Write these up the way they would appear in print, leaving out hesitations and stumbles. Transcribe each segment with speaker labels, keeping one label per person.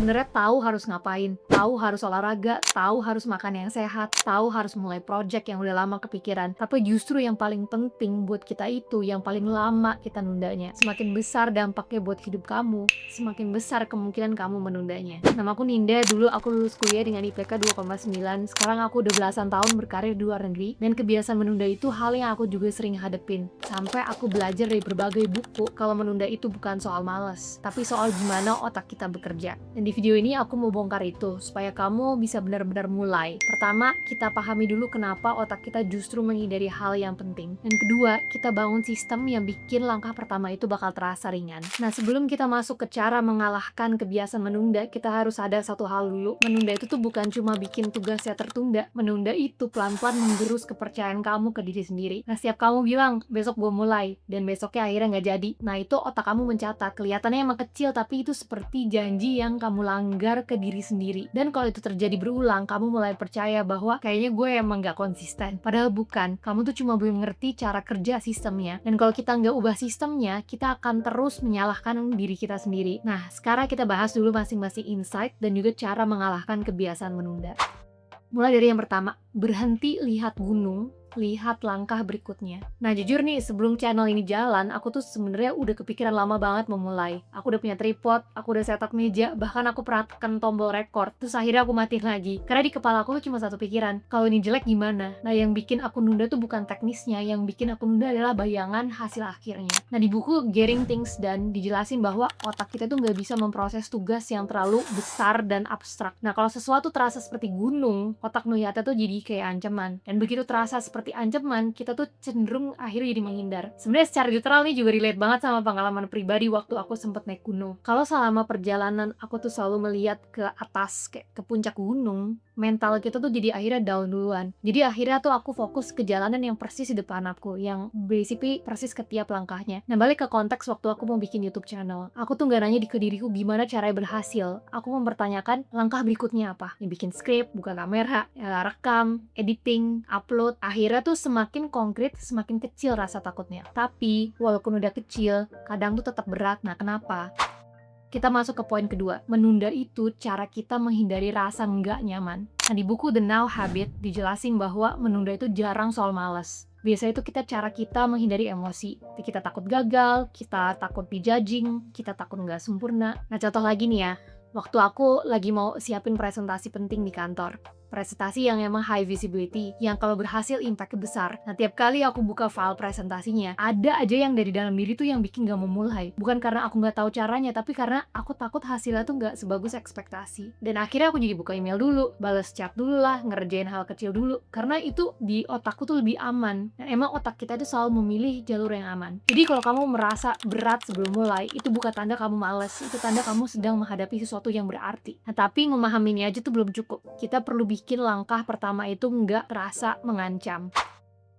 Speaker 1: sebenarnya tahu harus ngapain, tahu harus olahraga, tahu harus makan yang sehat, tahu harus mulai project yang udah lama kepikiran. Tapi justru yang paling penting buat kita itu yang paling lama kita nundanya. Semakin besar dampaknya buat hidup kamu, semakin besar kemungkinan kamu menundanya. Nama aku Ninda, dulu aku lulus kuliah dengan IPK 2,9. Sekarang aku udah belasan tahun berkarir di luar negeri, dan kebiasaan menunda itu hal yang aku juga sering hadepin. Sampai aku belajar dari berbagai buku kalau menunda itu bukan soal malas, tapi soal gimana otak kita bekerja. Dan di video ini aku mau bongkar itu supaya kamu bisa benar-benar mulai. Pertama, kita pahami dulu kenapa otak kita justru menghindari hal yang penting. Dan kedua, kita bangun sistem yang bikin langkah pertama itu bakal terasa ringan. Nah, sebelum kita masuk ke cara mengalahkan kebiasaan menunda, kita harus ada satu hal dulu. Menunda itu tuh bukan cuma bikin tugasnya tertunda. Menunda itu pelan-pelan menggerus kepercayaan kamu ke diri sendiri. Nah, setiap kamu bilang, besok gue mulai, dan besoknya akhirnya nggak jadi. Nah, itu otak kamu mencatat. Kelihatannya emang kecil, tapi itu seperti janji yang kamu langgar ke diri sendiri. Dan kalau itu terjadi berulang, kamu mulai percaya bahwa kayaknya gue emang gak konsisten. Padahal bukan, kamu tuh cuma belum ngerti cara kerja sistemnya. Dan kalau kita nggak ubah sistemnya, kita akan terus menyalahkan diri kita sendiri. Nah, sekarang kita bahas dulu masing-masing insight dan juga cara mengalahkan kebiasaan menunda. Mulai dari yang pertama, berhenti lihat gunung, lihat langkah berikutnya. Nah, jujur nih, sebelum channel ini jalan, aku tuh sebenarnya udah kepikiran lama banget memulai. Aku udah punya tripod, aku udah setup meja, bahkan aku pernah tekan tombol record. Terus akhirnya aku matiin lagi. Karena di kepala aku tuh cuma satu pikiran, kalau ini jelek gimana? Nah, yang bikin aku nunda tuh bukan teknisnya, yang bikin aku nunda adalah bayangan hasil akhirnya. Nah, di buku Getting Things Done dijelasin bahwa otak kita tuh nggak bisa memproses tugas yang terlalu besar dan abstrak. Nah, kalau sesuatu terasa seperti gunung, otak ngeliatnya tuh jadi kayak ancaman. Dan begitu terasa seperti ancaman, kita tuh cenderung akhirnya jadi menghindar. Sebenarnya secara literal nih juga relate banget sama pengalaman pribadi waktu aku sempet naik gunung. Kalau selama perjalanan aku tuh selalu melihat ke atas, kayak ke puncak gunung, mental kita tuh jadi akhirnya down duluan. Jadi akhirnya tuh aku fokus ke jalanan yang persis di depan aku, yang basically persis ke tiap langkahnya. Nah, balik ke konteks waktu aku mau bikin YouTube channel. Aku tuh gak nanya ke diriku gimana caranya berhasil. Aku mempertanyakan langkah berikutnya apa. Ya, bikin skrip, buka kamera, ya, rekam, editing, upload. Akhirnya tuh semakin konkret, semakin kecil rasa takutnya. Tapi walaupun udah kecil, kadang tuh tetap berat. Nah, kenapa? Kita masuk ke poin kedua, menunda itu cara kita menghindari rasa nggak nyaman. Nah, di buku The Now Habit dijelasin bahwa menunda itu jarang soal malas. Biasanya itu cara kita menghindari emosi. Kita takut gagal, kita takut dijudging, kita takut nggak sempurna. Nah, contoh lagi nih ya, waktu aku lagi mau siapin presentasi penting di kantor. Presentasi yang emang high visibility, yang kalau berhasil impact besar. Nah, tiap kali aku buka file presentasinya, ada aja yang dari dalam diri tuh yang bikin gak mau mulai. Bukan karena aku gak tahu caranya, tapi karena aku takut hasilnya tuh gak sebagus ekspektasi. Dan akhirnya aku jadi buka email dulu, balas chat dulu lah, ngerjain hal kecil dulu. Karena itu di otakku tuh lebih aman. Dan emang otak kita tuh selalu memilih jalur yang aman. Jadi kalau kamu merasa berat sebelum mulai, itu bukan tanda kamu malas, itu tanda kamu sedang menghadapi sesuatu yang berarti. Nah, tapi memahaminya aja tuh belum cukup. Kita perlu bikin langkah pertama itu nggak terasa mengancam.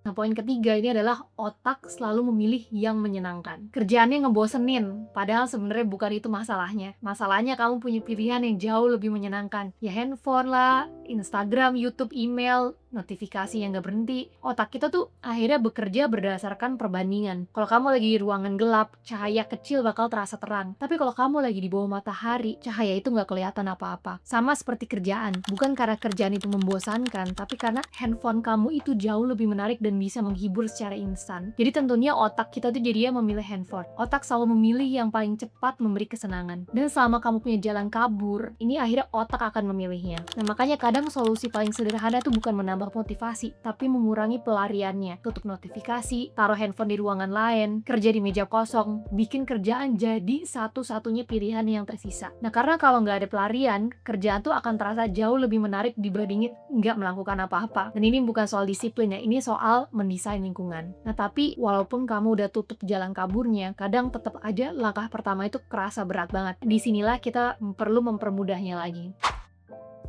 Speaker 1: Nah, poin ketiga ini adalah otak selalu memilih yang menyenangkan. Kerjaannya ngebosenin, padahal sebenarnya bukan itu masalahnya. Masalahnya kamu punya pilihan yang jauh lebih menyenangkan. Ya handphone lah, Instagram, YouTube, email, notifikasi yang gak berhenti. Otak kita tuh akhirnya bekerja berdasarkan perbandingan. Kalau kamu lagi di ruangan gelap, cahaya kecil bakal terasa terang. Tapi kalau kamu lagi di bawah matahari, cahaya itu gak kelihatan apa-apa. Sama seperti kerjaan. Bukan karena kerjaan itu membosankan, tapi karena handphone kamu itu jauh lebih menarik dan bisa menghibur secara instan. Jadi tentunya otak kita tuh jadinya memilih handphone. Otak selalu memilih yang paling cepat memberi kesenangan. Dan selama kamu punya jalan kabur, ini akhirnya otak akan memilihnya. Nah, makanya kadang solusi paling sederhana tuh bukan menambah motivasi, tapi mengurangi pelariannya. Tutup notifikasi, taruh handphone di ruangan lain, kerja di meja kosong, bikin kerjaan jadi satu-satunya pilihan yang tersisa. Nah, karena kalau nggak ada pelarian, kerjaan tuh akan terasa jauh lebih menarik dibandingin nggak melakukan apa-apa. Dan ini bukan soal disiplin ya, ini soal mendesain lingkungan. Nah, tapi walaupun kamu udah tutup jalan kaburnya, kadang tetap aja langkah pertama itu kerasa berat banget. Disinilah kita perlu mempermudahnya lagi.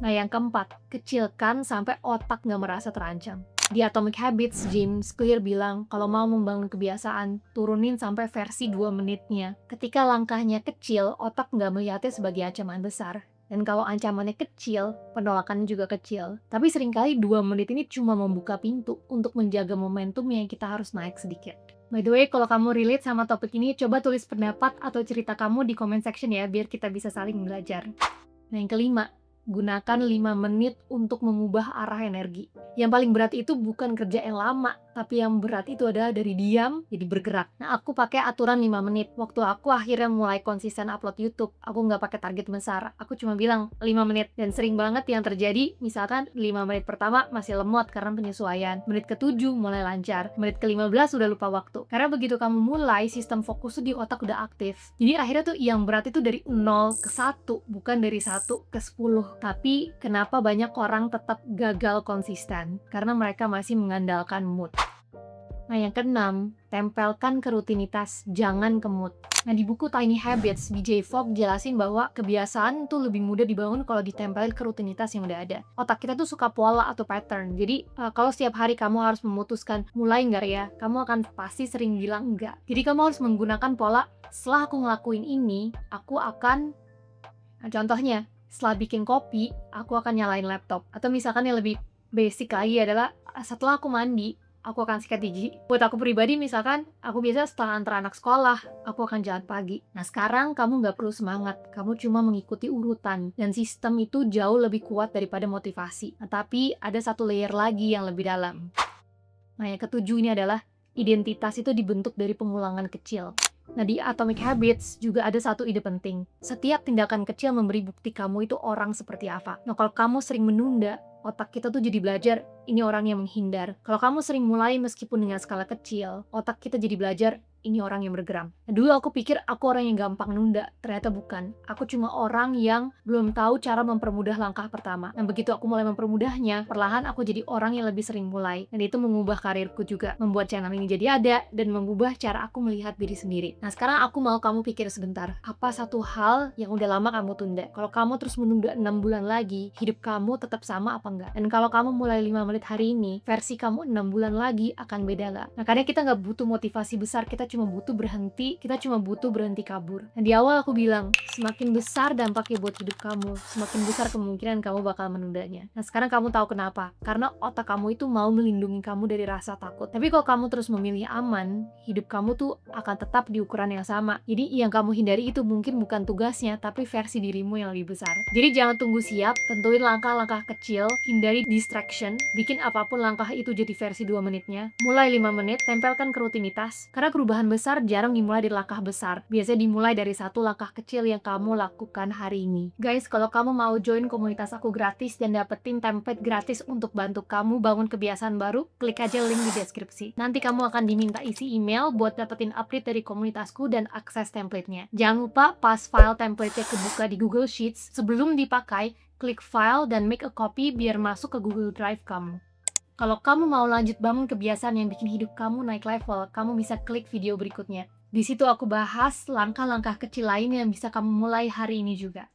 Speaker 1: Nah, yang keempat, kecilkan sampai otak nggak merasa terancam. Di Atomic Habits, James Clear bilang, kalau mau membangun kebiasaan, turunin sampai versi 2 menitnya. Ketika langkahnya kecil, otak nggak melihatnya sebagai ancaman besar. Dan kalau ancamannya kecil, penolakannya juga kecil. Tapi seringkali 2 menit ini cuma membuka pintu untuk menjaga momentum yang kita harus naik sedikit. By the way, kalau kamu relate sama topik ini, coba tulis pendapat atau cerita kamu di comment section ya, biar kita bisa saling belajar. Nah, yang kelima, gunakan 5 menit untuk mengubah arah energi. Yang paling berat itu bukan kerja yang lama, tapi yang berat itu adalah dari diam jadi bergerak. Nah, aku pakai aturan 5 menit. Waktu aku akhirnya mulai konsisten upload YouTube, aku nggak pakai target besar. Aku cuma bilang 5 menit. Dan sering banget yang terjadi, misalkan 5 menit pertama masih lemot karena penyesuaian. Menit ke-7 mulai lancar. Menit ke-15 udah lupa waktu. Karena begitu kamu mulai, sistem fokus tuh di otak udah aktif. Jadi akhirnya tuh yang berat itu dari 0 ke 1, bukan dari 1 ke 10. Tapi kenapa banyak orang tetap gagal konsisten? Karena mereka masih mengandalkan mood. Nah, yang keenam, tempelkan ke rutinitas, jangan ke mood. Nah, di buku Tiny Habits, BJ Fogg jelasin bahwa kebiasaan tuh lebih mudah dibangun kalau ditempelin ke rutinitas yang udah ada. Otak kita tuh suka pola atau pattern. Jadi, kalau setiap hari kamu harus memutuskan, mulai nggak ya? Kamu akan pasti sering bilang enggak. Jadi, kamu harus menggunakan pola, setelah aku ngelakuin ini, aku akan. Nah, contohnya, setelah bikin kopi, aku akan nyalain laptop. Atau misalkan yang lebih basic lagi adalah, setelah aku mandi, aku akan sikat gigi. Buat aku pribadi, misalkan, aku biasa setelah antar anak sekolah, aku akan jalan pagi. Nah, sekarang kamu nggak perlu semangat, kamu cuma mengikuti urutan. Dan sistem itu jauh lebih kuat daripada motivasi. Nah, tapi ada satu layer lagi yang lebih dalam. Nah, yang ketujuh ini adalah, identitas itu dibentuk dari pengulangan kecil. Nah, di Atomic Habits juga ada satu ide penting. Setiap tindakan kecil memberi bukti kamu itu orang seperti apa. Nah, kalau kamu sering menunda, otak kita tuh jadi belajar, ini orang yang menghindar. Kalau kamu sering mulai meskipun dengan skala kecil, otak kita jadi belajar, ini orang yang bergerak. Nah, dulu aku pikir aku orang yang gampang nunda, ternyata bukan. Aku cuma orang yang belum tahu cara mempermudah langkah pertama. Dan begitu aku mulai mempermudahnya, perlahan aku jadi orang yang lebih sering mulai. Dan itu mengubah karirku juga, membuat channel ini jadi ada, dan mengubah cara aku melihat diri sendiri. Nah, sekarang aku mau kamu pikir sebentar, apa satu hal yang udah lama kamu tunda? Kalau kamu terus menunda 6 bulan lagi, hidup kamu tetap sama apa enggak? Dan kalau kamu mulai 5 menit hari ini, versi kamu 6 bulan lagi akan beda nggak? Nah, karena kita nggak butuh motivasi besar, kita cuma butuh berhenti kabur. Nah, di awal aku bilang, semakin besar dampaknya buat hidup kamu, semakin besar kemungkinan kamu bakal menundanya. Nah, sekarang kamu tahu kenapa? Karena otak kamu itu mau melindungi kamu dari rasa takut. Tapi kalau kamu terus memilih aman, hidup kamu tuh akan tetap di ukuran yang sama. Jadi yang kamu hindari itu mungkin bukan tugasnya, tapi versi dirimu yang lebih besar. Jadi jangan tunggu siap, tentuin langkah-langkah kecil, hindari distraction, bikin apapun langkah itu jadi versi 2 menitnya. Mulai 5 menit, tempelkan ke rutinitas. Karena perubahan besar jarang dimulai dari langkah besar. Biasanya dimulai dari satu langkah kecil yang kamu lakukan hari ini. Guys, kalau kamu mau join komunitas aku gratis dan dapetin template gratis untuk bantu kamu bangun kebiasaan baru, klik aja link di deskripsi. Nanti kamu akan diminta isi email buat dapetin update dari komunitasku dan akses template-nya. Jangan lupa pas file template-nya kebuka di Google Sheets, sebelum dipakai, klik file dan make a copy biar masuk ke Google Drive kamu. Kalau kamu mau lanjut bangun kebiasaan yang bikin hidup kamu naik level, kamu bisa klik video berikutnya. Di situ aku bahas langkah-langkah kecil lain yang bisa kamu mulai hari ini juga.